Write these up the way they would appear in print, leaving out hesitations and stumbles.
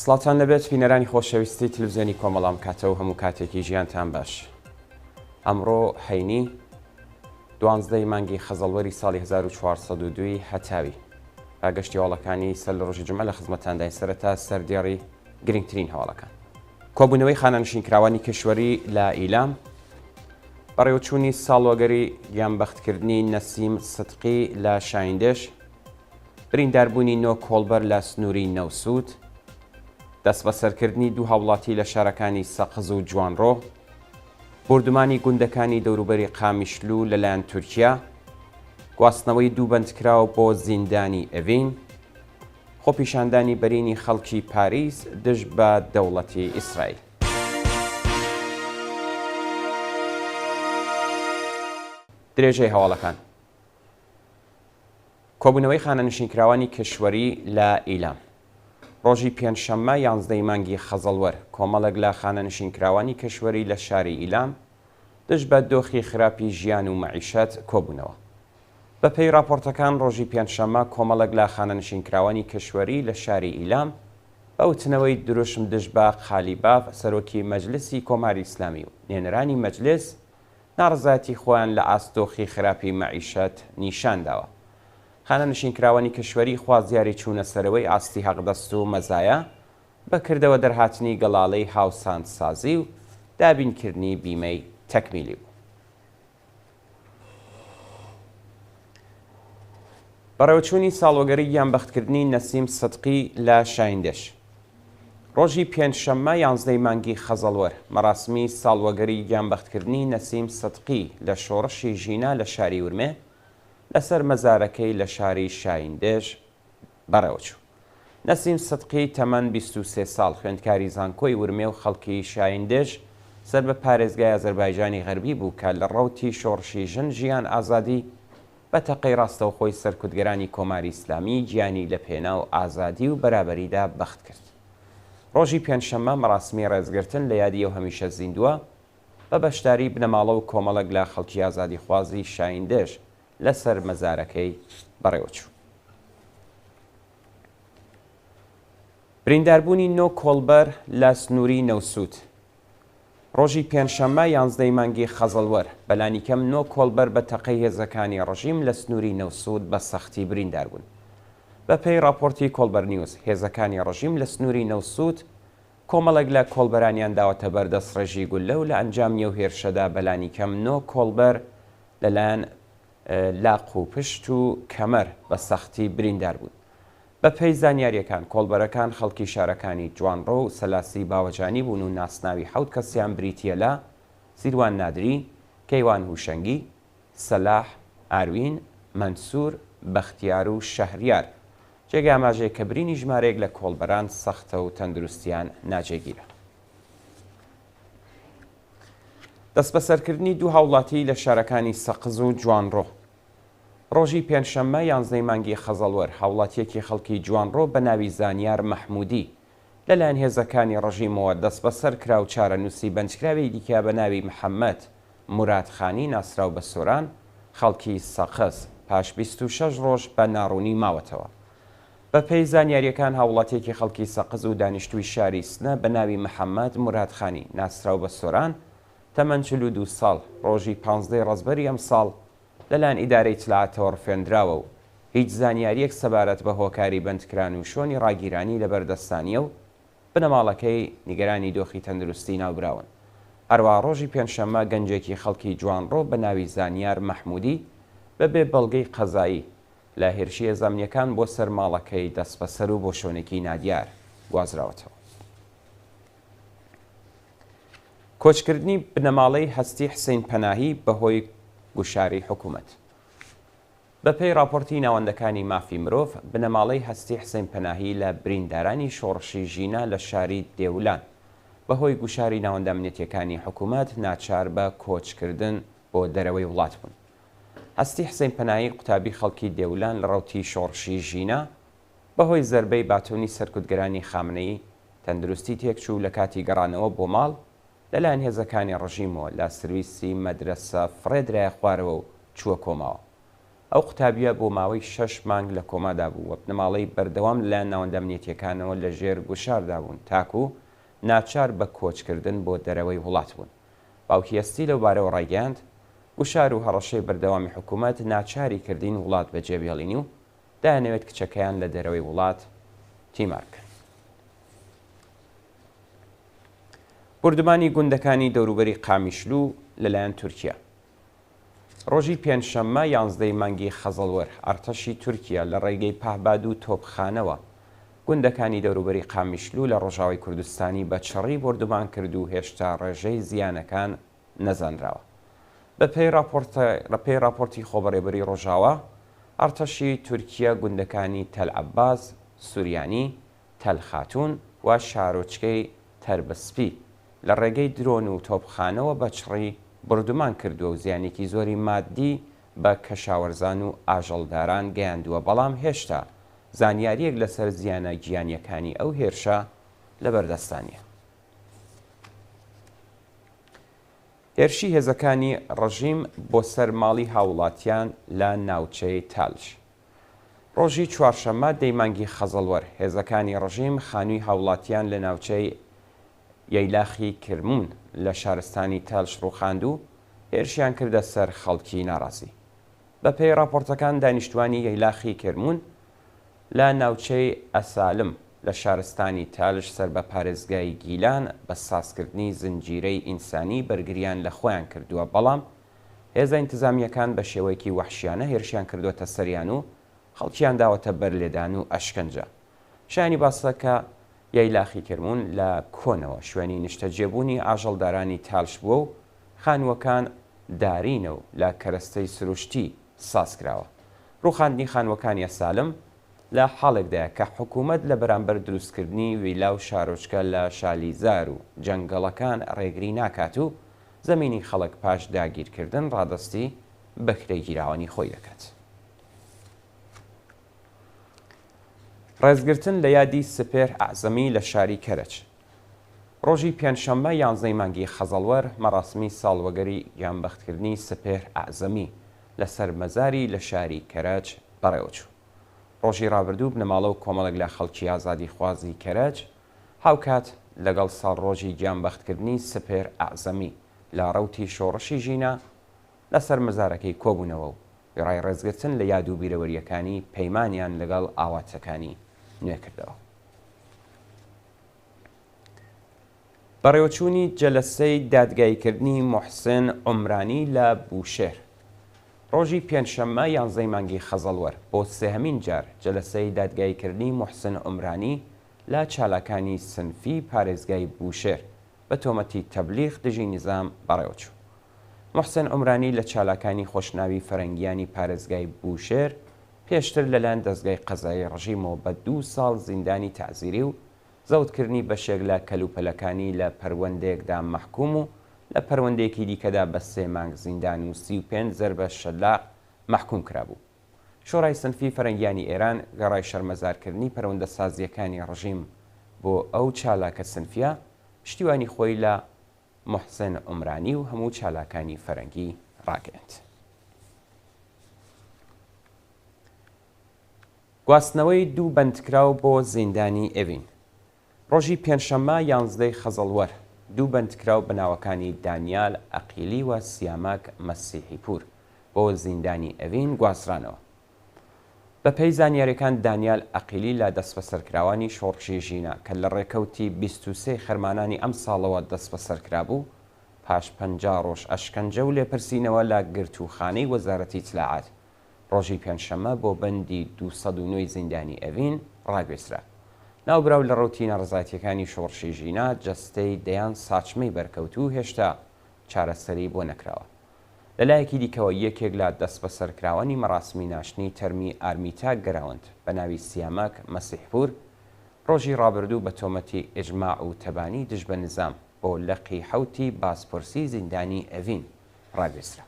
سڵاتان لەبێت بینەرانی خۆشەویستی تلڤیزیۆنی کۆمەڵام کاتەوە هەموو کاتێکی ژیانتان باش. ئەمڕۆ هەینی 12 مانگی خەزەڵوەری ساڵی 1402 هەتاوی ئاگەشتی هەواڵەکانی سەر لە ڕۆژی جمعە لە خزمەتانداین سەرەتا سەردیاڕی گرنگترین هەواڵەکان. کۆبوونەوەی خانانشینکراوانی کشوەری لە ئیلام، بەڕێوەچوونی ساڵوەگەری گیانبەختکردنی نەسیم سدقی لە شایندێش، برینداربوونی نۆ کۆڵبەر لە سنووری نەوسود، دەست بەسەرکردنی دوو هاوڵاتی لە شارەکانی سەقز و جوانڕۆ، بردومانی گوندەکانی دەوروبەری قامیشلو لەلایەن تورکیا، گواستنەوەی دوو بەندکراو بۆ زیندانی ئەڤین، خۆپیشاندانی بەرینی خەڵکی پاریس دژ بە دەوڵەتی ئیسرائیل. درێژەی هەواڵەکان. کۆبوونەوەی خانەنشینکراوانی کشوەری لە ئیلام. ڕۆژی پێنجشەممە 11 مانگی خەزەڵوەر کۆمەڵێک لە خانەنشینکراوانی کشوەری لە شاری ئیلام دژ بە دۆخی خراپی ژیان و مەعیشەت کۆبوونەوە. بەپێی راپۆرتەکان ڕۆژی پێنجشەممە کۆمەڵێک لە خانەنشینکراوانی کشوەری لە شاری ئیلام بەوتنەوەی دروشم دژ بە قالیباف سەرۆکی مەجلسی کۆماری ئیسلامی و نێنەرانی مەجلس ناڕزایەتی خۆیان لە ئاستۆخی خراپی مەعیشەت نیشانداوە. خانەنشینکراوانی کشوەری خوازیاری چوونە سەرەوەی ئاستی حەقدەست و مەزایە بەکردەوە دەرهاتنی گەڵاڵەی هاوساندسازی و دابینکردنی بیمەی تەکمیلی بوو. بەڕێوەچوونی ساڵوەگەری گیانبەختکردنی نەسیم سدقی لە شایندێش. ڕۆژی پێنجشەممە 11 مانگی خەزەڵوەر مەراسمی ساڵوەگەری گیانبەختکردنی نەسیم سدقی لە شۆڕشی ژینا لە شاری ورمێ لەسەر مەزارەکەی لە شاری شایندێژ بەڕێوەچوو. نەسیم سدقی تەمەن 23 ساڵ خوێندکاری زانکۆی ورمێ و خەڵکی شایندێژ سەر بە پارێزگای ئەزەربایجانی غەربی بوو کە لە ڕەوتی شۆڕشی ژن ژیان ئازادی بە تەقەی ڕاستەوخۆی سەرکوتگەرانی کۆماری ئیسلامی گیانی لە پێنا و ئازادی و بەرابەریدا بەخت کرد. ڕۆژی پێنجشەممە مەراسمی ڕێزگرتن لە یادی ئەو هەمیشە زیندووە بە بەشداری بنەماڵە و کۆمەڵک لە خەڵکی ئازادی خوازی شایندێژ لەسەر مەزارەکەی بەڕێوەچوو. برینداربوونی نۆ کۆڵبەر لە سنووری نەوسود. ڕۆژی پێنجشەممە 11 مانگی خەزەڵوەر بەلانی کەم نۆ کۆڵبەر بە تەقەی هێزەکانی ڕژیم لە سنووری نەوسود بە سەختی برینداربوون. بەپێی راپۆرتی کۆڵبەر نیوز هێزەکانی ڕژیم لە سنووری نەوسود کۆمەڵێک لە کۆڵبەرانیان داوەتە بەردەست ڕێژی گولە و لە ئەنجام نیێو هێرشەدا بەلانی کەم نۆ کۆڵبەر لەلایەن لاق و پشت و کەمەر بە سەختی بریندار بوون. بەپێی زانیاریەکان کۆڵبەرەکان خەڵکی شارەکانی جوانڕۆ و سەلاسی باوەجانی بوون و ناسناوی 7 کەسیان بریتیە لە سیروان نادری، کەیوان هوشەنگی، سەلاح، ئاروین، مەنسوور، بەختیار و شەهریار، جێگە ئاماژەیە کە برینی ژمارەیەک لە کۆڵبەران سەختە و تەندروستیان ناجێگیرە. دەست بەسەرکردنی دوو هاوڵاتی لە شارەکانی سەقز و جوانڕۆ. ڕۆژی پێنجشەممە 11 مانگی خەزەڵوەر هاوڵاتیەکی خەڵکی جوانڕۆ بە ناوی زانیار مەحموودی لەلایەن هێزەکانی ڕژیمەوە دەست بەسەر کرا و چارەنووسی بەنجکراوی دیکە بە ناوی محەممەد مورادخانی ناسراو بە سۆران خەڵکی سەقز پاش 26 ڕۆژ بە ناڕوونی ماوەتەوە. بەپێی زانیاریەکان هاوڵاتیەکی خەڵکی سەقز و دانیشتووی شاری سنە بە ناوی محەممەد مورادخانی ناسراو بە سۆران تەمەن 42 ساڵ ڕۆژی 15 ڕەزبەری ئەم ساڵ لەلایەن ئیدارەی تلعاتەوە ڕفێنراوە و هیچ زانیاریەک سەبارەت بە هۆکاری بەندکران و شۆنی ڕاگیرانی لە بەردەستانیە و بنەماڵەکەی نیگەرانی دۆخی تەندروستی ناوبراون. هەروە ڕۆژی پێنجشەممە گەنجێکی خەڵکی جوانڕۆ بە ناوی زانیار مەحموودی بەبێ بەڵگەی قەزایی لە هێرشی هێزەمنیەکان بۆ سەر ماڵەکەی دەست بەسەر و بۆ شوێنێکی نادیار گوازراوەتەوە. کۆچکردنی بنەماڵەی هەستی حسین پەناهی بەهۆی گوشاری حکوومەت. بەپێی راپۆرتی ناوەندەکانی مافی مرۆڤ بنەماڵەی هەستی حسین پەناهی لە بریندارانی شۆڕشی ژینا لە شاری دێولان بەهۆی گوشاری ناوەندە ئەمنیەتیەکانی حکوومەت ناچار بە کۆچکردن بۆ دەرەوەی وڵات بوون. هەستی حسین پەناهی قوتابی خەڵکی دێولان لە ڕەوتی شۆڕشی ژینا بەهۆی زەربەی باتۆنی سەرکوتگەرانی خامنەیی تەندروستی تێکچوو لە کاتی گەڕانەوە بۆ ماڵ لەلایەن هێزەکانی ڕژیمەوە لە سرویسی مەدرسە فڕێدرای خوارەوە و چووە کۆماوە. ئەو قوتابیە بۆ ماوەی 6 مانگ لە کۆمادا بوو وە بنەماڵەی بەردەوام لەلایەن ناوەندە ئەمنیەتیەکانەوە لە ژێر گوشاردا بوون تاکو ناچار بە کۆچکردن بۆ دەرەوەی وڵات بوون. باوکی هەستی لەو بارەوە ڕایگەاند گوشار و هەڕەشەی بەردەوامی حکوومەت ناچاری کردین وڵات بەجێبهێڵینی و دایانەوێت کچەکەیان لە دەرەوەی وڵات تیمارکەن. بردبانی گوندەکانی دەوروبەری قامیشلو لەلایەن تورکیا. ڕۆژی پێنجشەممە 11 مانگی خەزەڵوەر ئەرتەشی تورکیا لە ڕێگەی پاهباد و تۆپخانەوە گوندەکانی دەوروبەری قامیشلو لە ڕۆژاوی کوردستانی بە چڕی بردومان کرد و هێشتا ڕێژەی زیانەکان نەزانراوە. بە پێی راپۆرتی خۆبەڕێبەری ڕۆژاوە ئەرتەشی تورکیا گوندەکانی تەلعەباس، سوریانی، تەلخاتون و شارۆچکەی تەربەسپی لە ڕێگەی درۆن و تۆپخانەوە بە چڕی بردومان کردووە و زیانێکی زۆری مادی بە کەشاوەرزان و ئاژەڵداران گەیاندووە بەڵام هێشتا زانیاریەک لەسەر زیانە گیانیەکانی ئەو هێرشە لەبەردەستانیە. هێرشی هێزەکانی ڕەژیم بۆ سەر ماڵی هاوڵاتیان لە ناوچەی تالش. ڕۆژی چوارشەممە 10 مانگی خەزەڵوەر هێزەکانی ڕەژیم خانووی هاوڵاتیان لە ناوچەی یەیلاخی کرمون لە شارستانی تالش ڕووخاند و هێرشیان کردە سەر خەڵکی ناڕازی. بە پێی راپۆرتەکان دانیشتوانی یەیلاخی کرمون لە ناوچەی ئەسالم لە شارستانی تالش سەر بە پارێزگای گیلان بە سازکردنی زنجیرەی ئینسانی بەرگریان لە خۆیان کردووە بەڵام هێزە ئینتزامیەکان بە شێوەیەکی وەحشیانە هێرشیان کردووەتە سەریان و خەڵکیان داوەتە بەرلێدان و ئەشکەنجە. شانی باسەکە یەیلاخی کرمون لە کۆنەوە شوێنی نیشتەجێبوونی ئاژەڵدارانی تالش بووە و خانووەکان دارینە و لە کەرەستەی سروشتی سازکراوە. ڕووخاندنی خانووەکانی ئەسالم لە حاڵێکدایە کە حکوومەت لە بەرامبەر دروستکردنی ویلا و شارۆچکە لە شالیزار و جەنگەڵەکان ڕێگری ناکات و زەمینی خەڵک پاش داگیرکردن ڕادستی بەکرەی گیراوانی خۆی دەکات. ڕێزگرتن لە یادی سپێر ئەعزەمی لە شاری کەرەج. ڕۆژی پێنجشەممە 11 مانگی خەزەڵوەر مەراسمی ساڵوەگەری گیانبەختکردنی سپێر ئەعزەمی لەسەر مەزاری لە شاری کەرەج بەڕێوەچوو. ڕۆژی ڕابردوو بنەماڵە و کۆمەڵێک لە خەڵکی ئازادی خوازی کەرەج هاوکات لەگەڵ ساڵڕۆژی گیانبەختکردنی سپێر ئەعزەمی لە ڕەوتی شۆڕشی ژینە لەسەر مەزارەکەی کۆبوونەوە و ڕای ڕێزگرتن لە یاد و بیرەوەریەکانی پەیمانیان لەگەڵ ئاواتەکانی نوێکردەوە. بەڕێوەچوونی جەلەسەی دادگاییکردنی موحسن عومرانی لە بوشێر. ڕۆژی پێنجشەممە 11 مانگی خەزەڵوەر بۆ سێهەمین جار جەلەسەی دادگاییکردنی موحسن عومرانی لە چالاکانی سنفی پارێزگای بوشێر بە تۆمەتی تەبلیغ دژی نظام بەڕێوەچوو. موحسن عومرانی لە چالاکانی خۆشناوی فەرەنگیانی پارێزگای بوشێر پێشتر لەلایەن دەستگای قەزایی ڕژیمەوە بە 2 ساڵ زیندانی تەعزیری و زەوتکردنی بەشێک لە کەلوپەلەکانی لە پەروەندەیەکدا مەحکوم و لە پەروەندەیەکی دیکەدا بە 3 مانگ زیندان و 35 زەربە شەلاق مەحکوم کرابوو. شۆڕای سنفی فەرەنگیانی ئێران گەڕای شەرمەزارکردنی پەروەندە سازیەکانی ڕژیم بۆ ئەو چالاکە سنفیە پشتیوانی خۆی لە موحسن عومرانی و هەموو چالاکانی فەرەنگی ڕاگەاند. گواستنەوەی 2 بەندکراو بۆ زیندانی ئێڤین. ڕۆژی پێنجشەممە 11 خەزەڵوەر 2 بەندکراو بەناوەکانی دانیال ئەقیلی و سیاماک مەسیحیپور بۆ زیندانی ئێڤین گواسترانەوە. بە پێی زانیاریەکان دانیال ئەقیلی لە دەست بەسەرکراوانی شۆڕشی ژینە کە لە ڕێکەوتی 23 خەرمانانی ئەم ساڵەوە دەست بەسەرکرابوو پاش 50 ڕۆژ ئەشکەنجە و لێپرسینەوە لە گرتوخانەی وەزارەتی اطلاعات ڕۆژی پێنجشەممە بۆ بەندی 209 زیندانی ئێڤین ڕاگوێزرا. ناوبراو لە ڕووتی نەڕزایەتیەکانی شۆڕشی ژینە جەستەی دەیان ساچمەی بەرکەوت و هێشتا چارەسەری بۆ نەکراوە. لەلایەکی دیکەوە یەکێک لە دەست بەسەرکراوانی مەراسمی ناشتنی تەرمی ئارمیتا گەراوند بە ناوی سیاماک مەسیحپور ڕۆژی ڕابردوو بە تۆمەتی ئیجماع و تەبانی دژ بە نظام بۆ لەقی حەوتی بازپرسی زیندانی ئێڤین ڕاگوێزرا.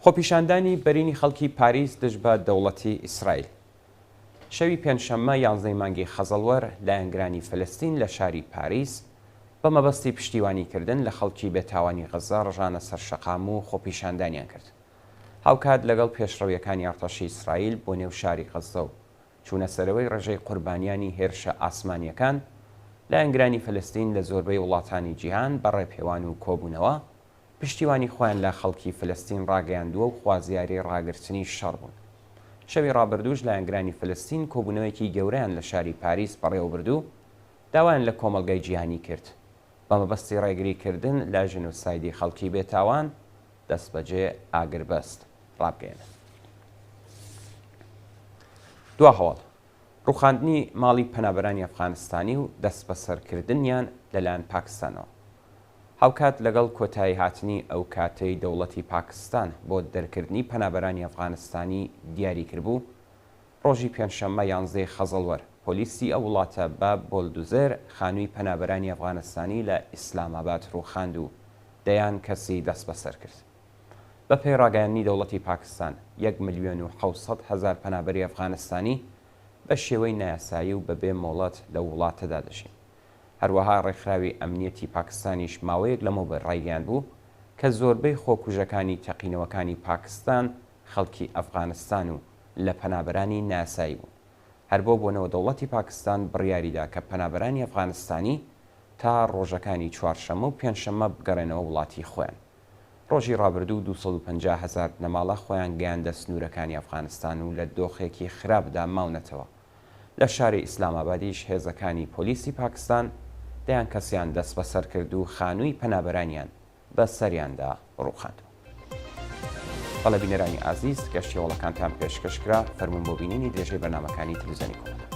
خۆپیشاندانی بەرینی خەڵکی پاریس دژ بە دەوڵەتی ئیسرائیل. شەوی پێنجشەممە 11 مانگی خەزەڵوەر لایەنگرانی فەلەستین لە شاری پاریس بە مەبەستی پشتیوانیکردن لە خەڵکی بێتاوانی غەزا ڕژانە سەر شەقام و خۆپیشاندانیان کرد. هاوکات لەگەڵ پێشڕەویەکانی ئەرتەشی ئیسرائیل بۆ نێو شاری غەزە و چوونە سەرەوەی ڕێژەی قوربانیانی هێرشە ئاسمانیەکان لە ئەنگرانی فلستین لە زۆربەی وڵاتانی جیهان بەڕێپێوان و کۆبوونەوە پشتیوانی خۆیان لە خەڵکی فلستین ڕاگەیاندووە و خوازیاری ڕاگررتنی شەڕ بوون. شەوی ڕابردووش لە ئەنگرانی فلستین کۆبوونەوەیەکی گەورەیان لە شاری پاریس بەڕێوەبردوو داوایان لە کۆمەلگای جیهانی کرد بە مەبەستی ڕێگریکردن لە ژنۆسایدی خەڵکی بێتاوان دەست بەجێ ئاگربەست ڕابگەێنن. دوا هەواڵ ڕووخاندنی ماڵی پەنابەرانی ئەفغانستانی و دەست بەسەرکردنیان لەلایەن پاکستانەوە. هاوکات لەگەڵ کۆتایی هاتنی ئەو کاتەی دەوڵەتی پاکستان بۆ دەرکردنی پەنابەرانی ئەفغانستانی دیاری کردبوو، ڕۆژی پێنجشەممە 11 خەزەڵوەر پۆلیسی ئەو وڵاتە بە بۆلدوزەر خانووی پەنابەرانی ئەفغانستانی لە ئیسلاماباد ڕووخاند و دەیان کەسی دەست بەسەر کرد. بە پێی ڕاگەیاندنی دەوڵەتی پاکستان 1,700,000 پەنابەری ئەفغانستانی بە شێوەی نایاسایی و بەبێ مۆڵەت لە وڵاتەدا دەژین. هەروەها ڕێکخراوی ئەمنیەتی پاکستانیش ماوەیەک لەمەوبەر ڕایگەیاند بوو کە زۆربەی خۆکوژەکانی تەقینەوەکانی پاکستان خەڵکی ئەفغانستان و لە پەنابەرانی نایاسایی بوون. هەر بۆ بۆنەوە دەوڵەتی پاکستان بڕیاریدا کە پەنابەرانی ئەفغانستانی تا ڕۆژەکانی چوارشەممە و پێنجشەممە بگەڕێنەوە وڵاتی خۆیان. ڕۆژی ڕابردوو 250,000 نەماڵە خۆیان گەیاندە سنوورەکانی ئەفغانستان و لە دۆخێکی خراپدا ماونەتەوە. لە شاری ئیسلامابادیش هێزەکانی پۆلیسی پاکستان دەیان کەسیان دەست بەسەر کرد و خانووی پەنابەرانیان بە سەریاندا ڕووخاند. بەڵێ بینەرانی ئازیز گەشتی وڵەکانتان پێشکەشکرا، فەرمون بۆ بینینی درێژەی بەرنامەکانی تەلەڤیزیۆنی کۆمەڵ.